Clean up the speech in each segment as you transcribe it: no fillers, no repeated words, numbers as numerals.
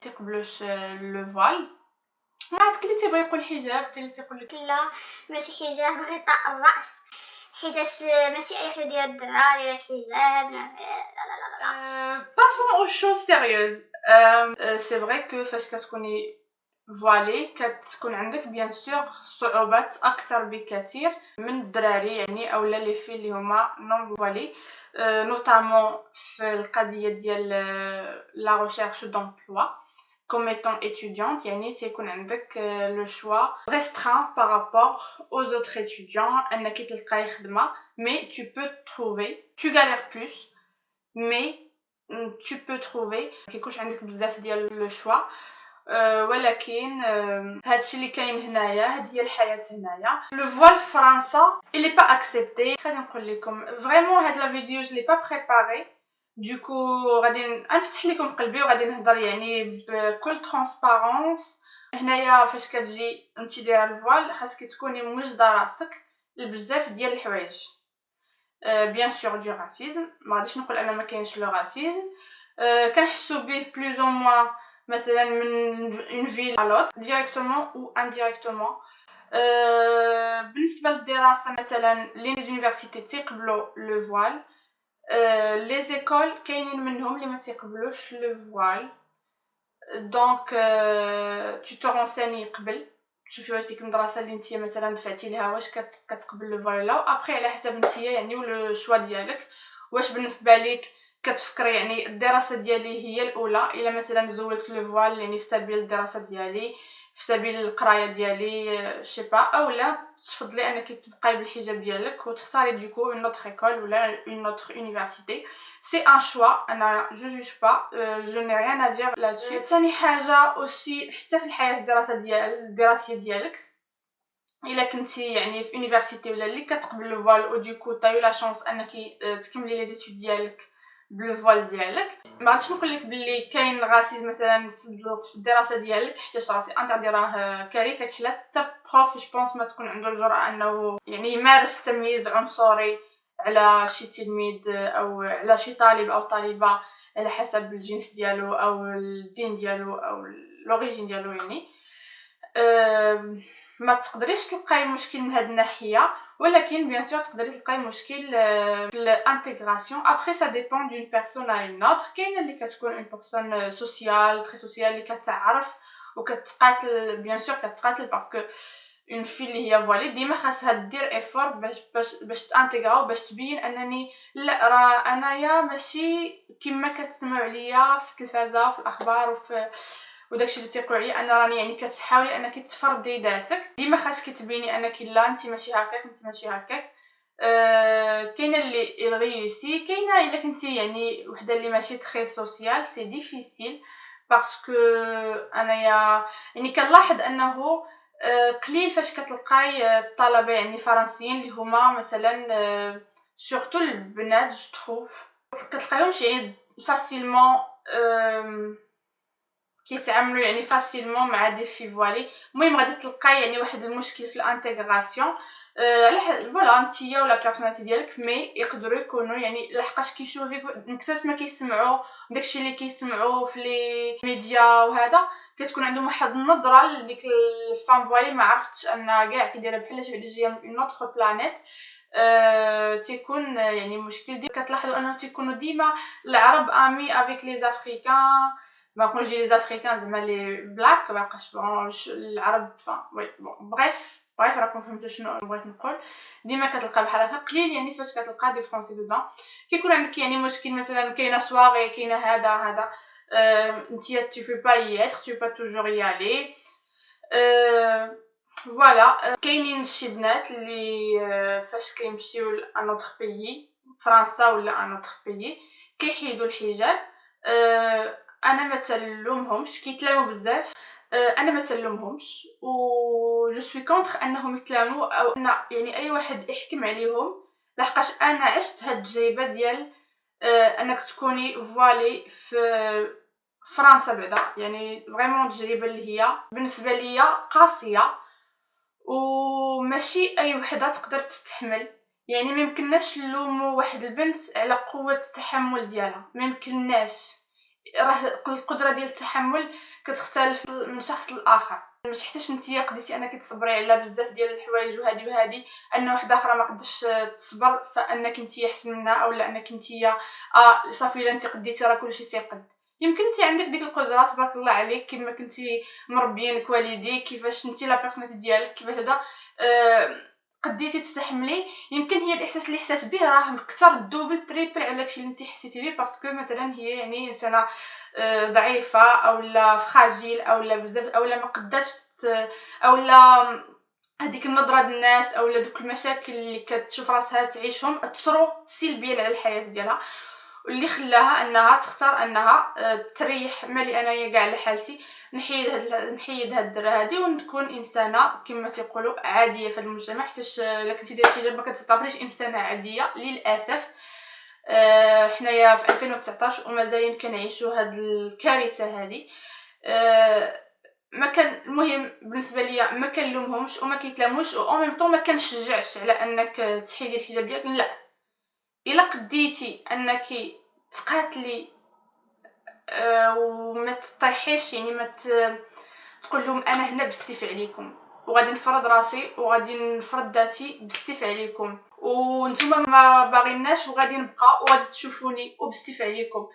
تيقبلوش لو فوال. ما عرفت كاين اللي تيبغي يقول حجاب، كاين اللي تيقول لك لا ماشي حجاب، غطاء الراس، حيتاش ماشي اي وحده ديال الدراري دايره الحجاب. لا passons aux choses sérieuses. C'est vrai que فاش كتكوني فوالي كتكون عندك بيان سور صعوبات اكثر بكثير من الدراري يعني اولا لي في اللي هما نون فوالي، نوتامون في القضيه ديال لا ريشيرش دومبلوا comme étant étudiante يعني تيكون عندك le choix restreint par rapport aux autres étudiants انك تلقاي خدمه mais tu peux trouver, tu galères plus mais tu peux trouver كيكونش عندك بزاف ديال le choix. ولكن هادشي اللي كاين هنايا، هاد هي الحياه هنايا. لو فوال فرنسا il est pas accepté. غادي نقول لكم فريمون هاد لا فيديو جو لي با بريباري، دوكو غادي نفتح لكم قلبي وغادي نهضر يعني بكل ترانسبارونس. هنايا فاش كتجي انت دايره الفوال خاصك تكوني موجده راسك لبزاف ديال الحوايج. بيان سور دو راسيزم، ما غاديش نقول انا ما كاينش لو راسيزم، كنحسو به بلوز او موان مثلا من اون فيل ا لوط ديريكتومون او انديريكتومون. بالنسبه للدراسه مثلا لي زونيفرسيتي تيقبلوا لو فوال، لي زيكول كاينين منهم اللي ما تيقبلوش لو فوال. دونك tu te renseignes قبل تشوفي واش ديك المدرسه اللي نتيا مثلا دفعتي لها واش كتقبل لو فوال لا، وابري على حسب نتيا يعني ولو شوا ديالك واش بالنسبه ليك كتفكري يعني الدراسه ديالي هي الاولى، الا مثلا زولت لو فوال يعني في سبيل الدراسه ديالي في سبيل القرايه ديالي شيبا، اولا تفضلي انك تبقاي بالحجاب ديالك وتختاري دوكو اون اوتر ايكول ولا اون اوتر يونيفرسيتي. سي ان شوا، انا جو جوج با، جو ني ريان ا دير لا دسو. ثاني حاجه اوسي حتى في الحياه الدراسيه ديالك الا كنتي يعني في يونيفرسيتي ولا اللي كتقبل لو فوال او دوكو طايو لا شانس انك تكملي لي زيتود ديالك بلو فوال ديالك. ما غاديش نقول لك بلي كاين غاسيز مثلا في الدراسه ديالك حيت راسي انتردي راه كارثه كحله. حتى بروف جو بونس ما تكون عنده الجرأه انه يعني يمارس تمييز عنصري على شي تلميذ او على شي طالب او طالبه على حسب الجنس ديالو او الدين ديالو او لوريجين ديالو يعني. ما تقدريش تلقاي مشكل من هاد الناحيه، ولكن بيان سور تقدري تلقاي مشكل في الانتغراسيون. ابري سا ديبون دون بيرسون ا اون اوتر. كاينه اللي كتكون اون بيرسون سوسيال تري سوسيال اللي كتعرف وكتقاتل، بيان سور كتقاتل باسكو اون في اللي هي فوالي ديما خاصها دير ايفور باش تانتيغرا وباش تبين انني لا راه انايا ماشي كما كتسمعوا عليا في التلفازه وفي الاخبار وفي وداكشي اللي تيقولوا عليا انا راني يعني كتحاولي انك تفرضي ذاتك. ديما خاصك تبيني انك لا انت ماشي هكاك انت ماشي هكاك. كاينه اللي الغيوسي، كاينه الا كنتي يعني وحده اللي ماشي تري سوسيال سي ديفيسيل باسكو انايا يعني كنلاحظ انه قليل فاش كتلقاي الطلبه يعني فرنسيين اللي هما مثلا سورتو البنات جو تروف كتلقايهمش يعني فاسيلمون كيتعاملوا يعني فاسيلمون مع دي في فوالي. المهم غادي تلقاي يعني واحد المشكل في الانتغراسيون على فوالا نتيا ولا بيرسوناليتي ديالك، مي يقدروا يكونوا يعني لحقاش كيشوفوا فيك نكساس ما كيسمعوا داكشي اللي كيسمعوا في لي ميديا وهذا كتكون عندهم واحد النظره لديك الفام فوالي ما عرفتش ان كاع كيديرها بحال شي وحده جايه من اوتر بلانيت. تيكون يعني مشكل ديال كتلاحظوا انه تيكونوا ديما العرب امي افيك لي افريكان. كون جي لي افريكان زعما لي بلاك باقاش العرب وي بريف راكم فهمتوا شنو بغيت نقول. ديما كتلقى بحال هكا قليل يعني فاش كتلقى دي فرونسي دودان كيكون عندك يعني مشكل مثلا كاينه سواغي كاينه هذا نتيا tu peux pas y être, tu peux pas toujours y aller. فوالا كاينين شي بنات اللي فاش كيمشيو لان اوتر بيي فرنسا ولا ان اوتر بيي كيحيدوا الحجاب. انا ما تلومهمش كيتلاموا بزاف، انا ما تلومهمش و جو سوي كونتر انهم يتلاموا او ان يعني اي واحد يحكم عليهم، لحقاش انا عشت هاد التجربه ديال انك تكوني فوالي في فرنسا بعدا يعني فريمون تجربه اللي هي بالنسبه ليا قاسيه وماشي اي وحده تقدر تستحمل. يعني ما يمكنناش نلوموا واحد البنت على قوه التحمل ديالها، ما يمكنناش. راه القدره ديال التحمل كتختلف من شخص لاخر. ماشي حيتاش نتيا قديتي انك تصبري على بزاف ديال الحوايج وهادي ان واحده اخرى ما قدش تصبر فانك نتيا احسن منها، اولا انك نتيا صافي الا انت قديتي راه كلشي تيقد. يمكن انت عندك ديك القدره تبارك الله عليك كيما كنتي مربيينك والديك، كيفاش انت لا بيرسوناليتي ديالك كيفاش هذا قديتي تستحملي. يمكن هي الاحساس اللي حسات به راه اكثر دوبل تريبل على داكشي اللي انت حسيتي به، باسكو مثلا هي يعني انسانه ضعيفه اولا فراجيل اولا بزاف اولا ما قداتش اولا هذيك النظره ديال الناس اولا دوك المشاكل اللي كتشوف راسها تعيشهم اثروا سلبيا على الحياه ديالها، واللي خلاها انها تختار انها تريح مالي انايا كاع على حالتي، نحيد هاد الدرا هادي ونكون انسانه كما تيقولوا عاديه في المجتمع. حيت الا كنتي دايره حجاب ما كتعتبريش انسانه عاديه للاسف. حنايا في 2019 ومازالين كنعيشوا هاد الكارثه هادي. ما كان المهم بالنسبه ليا ما كنلومهمش وما كيتلاموش او ميم طون ما كنشجعش على انك تحيدي الحجاب ديالك. لا، الا قديتي انك تقاتلي وما تطيحيش، يعني ما تقول لهم انا هنا بالسيف عليكم وغادي نفرض راسي وغادي نفرض ذاتي بالسيف عليكم وانتم ما باغيناش وغادي نبقى وغادي تشوفوني وبالسيف عليكم،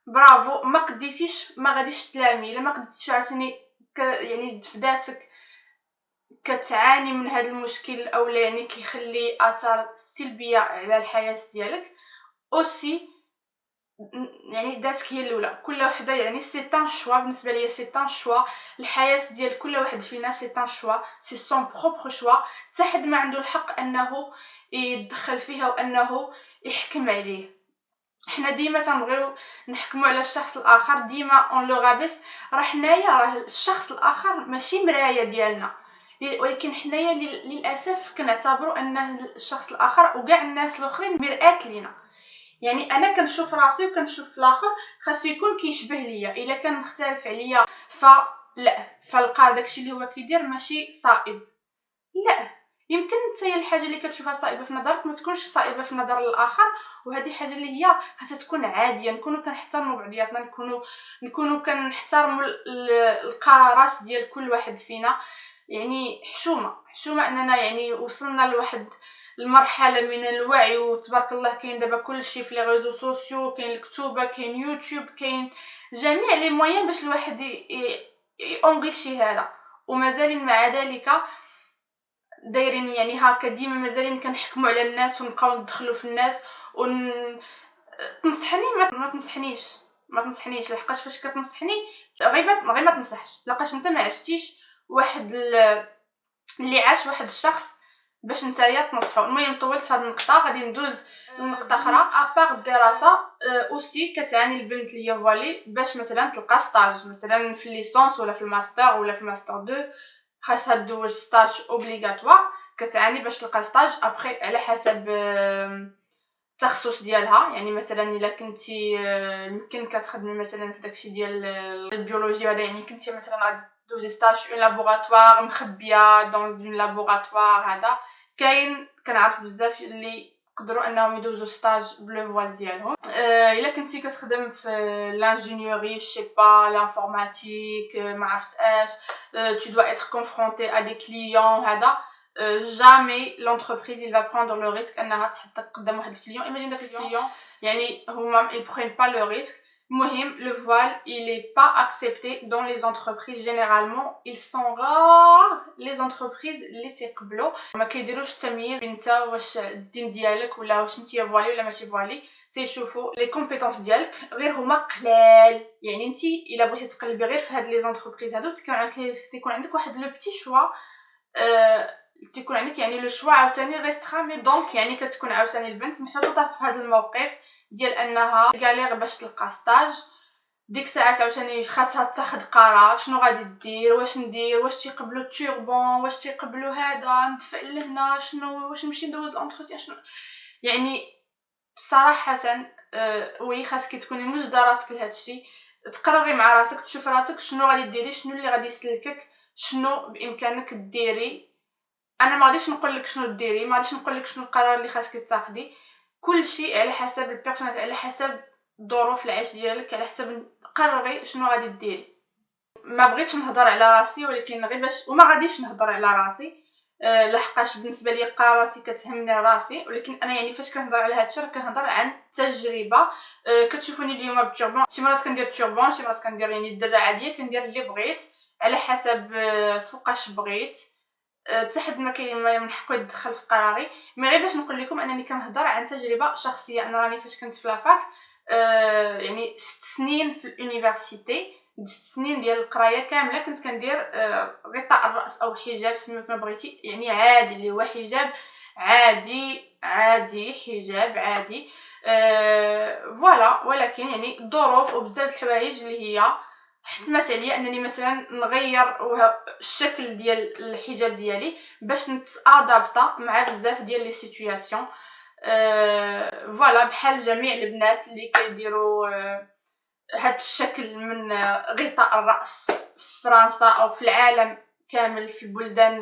برافو. ما قديتيش ما غاديش تلامي. الا ما قديتيش عاوتاني يعني في ذاتك كتعاني من هذا المشكل اولا يعني كيخلي اثار سلبيه على الحياه ديالك اوسي، يعني ذاتك هي الاولى. كل وحده يعني سي ان شوا، بالنسبه ليا سي ان شوا. الحياه ديال كل واحد فينا سي ان شوا، سي سون بروبر شوا. حتى حد ما عنده الحق انه يتدخل فيها وانه يحكم عليه. حنا ديما تنبغيو نحكموا على الشخص الاخر، ديما اون لو غابيس. راه حنايا راه الشخص الاخر ماشي مرايه ديالنا، ولكن حنايا للاسف كنعتبروا ان الشخص الاخر وكاع الناس الاخرين مرآة لينا. يعني انا كنشوف راسي وكنشوف الاخر خاصو يكون كيشبه ليا، الا كان مختلف عليا فلا، فلقى داكشي اللي هو كيدير ماشي صائب. لا، يمكن نتايا الحاجه اللي كتشوفها صائبه في نظرك ما تكونش صائبه في نظر الاخر، وهذه حاجه اللي هي خاصها تكون عاديه. نكونوا كنحترموا بعضياتنا، نكونوا كنحترموا القرارات ديال كل واحد فينا. يعني حشومه اننا يعني وصلنا لواحد المرحله من الوعي وتبارك الله كاين دابا كلشي في لي ريزو سوسيو، كاين الكتوبه، كاين يوتيوب، كاين جميع لي مويان باش الواحد يونغيشي هذا. ومازال مع ذلك دايرين يعني هكا ديما مازالين كنحكموا على الناس ونبقاو ندخلوا في الناس تنصحني ما تنصحنيش لحقاش فاش كتنصحني غير ما تنصحش لقاش انت ما عشتيش واحد اللي عاش واحد الشخص باش نتايا تنصحوا. المهم طولت في هذه النقطه، غادي ندوز لنقطه اخرى. ابار الدراسه اوسي كتعاني البنت اللي هي فالي باش مثلا تلقى ستاج مثلا في الليسونس ولا في الماستر ولا في الماستر 2 خاصها دوج ستاج اوبليغاتوار. كتعاني باش تلقى ستاج ابري على حسب التخصص ديالها. يعني مثلا الا كنتي يمكن كتخدمي مثلا في داكشي ديال البيولوجي هذا، يعني كنتي مثلا غادي دوزي ستاج اون لابوراتوار مخبيه دون اون لابوراتوار. هذا كاين كنعرف بزاف اللي قدروا انهم يدوزوا ستاج بلو فوال ديالهم. الا كنتي كتخدم في لانجينيوري شي با لانفورماتيك ما عرفت اش، tu dois être confronté à des clients. هذا jamais l'entreprise il va prendre le risque انها تحطك قدام واحد الكليون. imagine داك الكليون يعني هما ils prennent pas le risque. المهم le voile il est pas accepté dans les entreprises. généralement ils sont rares les entreprises اللي تيقبلوا ما كيديروش التمييز بين انت واش الدين ديالك ولا واش نتيا فوالي ولا ماشي فوالي. تيشوفوا لي كومبيتونس ديالك غير هما قلال. يعني انت الا بغيتي تقلبي غير في هاد لي زونتربريز هادو تيكون عندك واحد لو بتي شوا، تيكون عندك يعني لو شوا عاوتاني ريسترا. مي دونك يعني كتكون عاوتاني البنت محطوطه في هذا الموقف ديال انها غالير باش تلقى ستاج. ديك الساعات عاوتاني خاصها تاخذ قرار شنو غادي دير، واش ندير، واش تيقبلوا التوربون، واش تيقبلوا هذا ندفع لهنا، شنو واش نمشي ندوز الانتروتيان شنو. يعني صراحه وي خاصك تكوني مجده راسك لهذا الشيء، تقرري مع راسك، تشوف راسك شنو غادي ديري، شنو اللي غادي يسلكك، شنو بامكانك ديري. انا ما غاديش نقول لك شنو ديري، ما غاديش نقول لك شنو القرار اللي خاصك تاخدي. كل شيء على حسب البيرسونال، على حسب ظروف العيش ديالك، على حسب قرري شنو غادي ديري. ما بغيتش نهضر على راسي، ولكن غير باش وما غاديش نهضر على راسي لحقاش بالنسبه لي قراراتي كتهمني راسي، ولكن انا يعني فاش كنهضر على هادشي راه كنهضر عن تجربه. كتشوفوني اليوم بالتوربون، شي مرات كندير التوربون، شي مرات كندير يعني الدره عاديه، كندير اللي بغيت على حسب فوقاش بغيت. حتى حد ما من حقه يتدخل في قراري. مي غير باش نقول لكم انني كنهضر عن تجربه شخصيه. انا راني فاش كنت في لافاك يعني 6 سنين في اليونيفرسيتي، 6 سنين ديال القرايه كامله كنت كندير غطاء الراس او حجاب، سميوه كما بغيتي، يعني عادي اللي هو حجاب عادي حجاب عادي. فوالا. ولكن يعني الظروف وبزاف الحوايج اللي هي حتمت عليا انني مثلا نغير الشكل ديال الحجاب ديالي باش نتادابطا مع بزاف ديال لي سيتوياسيون. فوالا، بحال جميع البنات اللي كيديروا هاد الشكل من غطاء الراس في فرنسا او في العالم كامل، في البلدان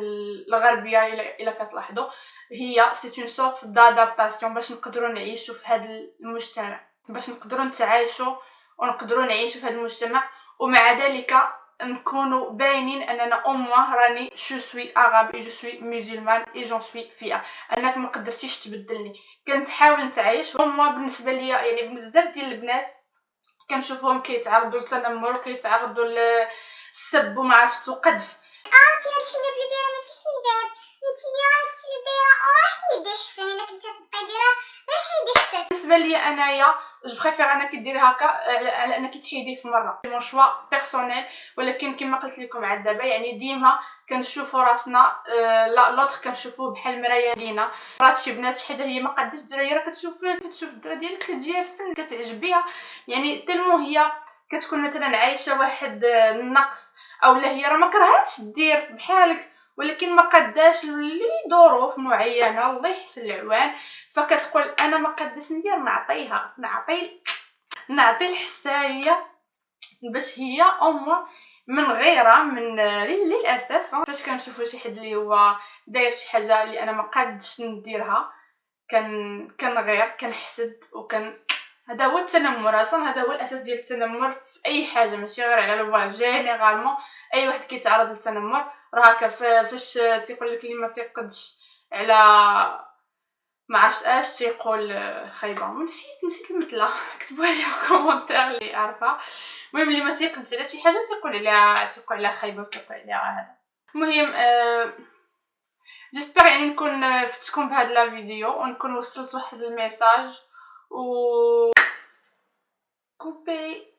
الغربيه الا كتلاحظوا، هي سي اون سورت دادابتاسيون باش نقدروا نعيشوا في هذا المجتمع، باش نقدروا نتعايشوا ونقدروا نعيشوا في هذا المجتمع، ومع ذلك نكونوا باينين اننا اموا راني جو سوي عرب اي جو سوي مسلمان اي جون سوي فيا، انك ما قدرتيش تبدلني. كنحاول نتعايش اموا. بالنسبه ليا يعني بزاف ديال البنات كنشوفهم كيتعرضوا للتنمر وكيتعرضوا للسب وما عرفت وقذف. انت هاد الحجاب اللي دايره ماشي حجاب، انت هادشي اللي دايره حيدي احسن، الا كنتي تبقاي دايره غير حيدي احسن. بالنسبه لي انايا جو بريفير انك ديري هكا على انك تحيديه في مره، مون شوا بيرسونيل. ولكن كما قلت لكم عاد دابا يعني ديما كنشوفوا راسنا لا لوطخ كنشوفوه بحال مرايه لينا. مرات شي بنات شي حاجه هي ما قادش ديرها، هي راه كتشوف الدرا ديالك كتجيها فن كتعجب بها، يعني تلمو هي كتكون مثلا عايشه واحد النقص، او لا هي راه ما كرهاتش دير بحالك، ولكن ما قداش لظروف معينه الله يحسن العوان، فكتقول انا ما قداش ندير، نعطيها نعطي الحسايه باش هي امه من غيره. من للاسف فاش كنشوفوا شي حد اللي هو داير شي حاجه اللي انا ما قادش نديرها كنغير كنحسد هذا هو التنمر اصلا، هذا هو الاساس ديال التنمر في اي حاجه، ماشي غير على الفواج. جينيرالمون اي واحد كيتعرض للتنمر راه هكا فاش تيقول لك اللي ما تيقدش على ما عرفت اش تيقول خايبه، نسيت المثله كتبوها لي في كومونتير اللي عارفه. المهم اللي ما تيقدش على شي حاجه تيقول عليها خايبه، تيقول عليها هذا. المهم جيسبر يعني نكون فتكم بهاد لا فيديو ونكون وصلت واحد الميساج و كوبي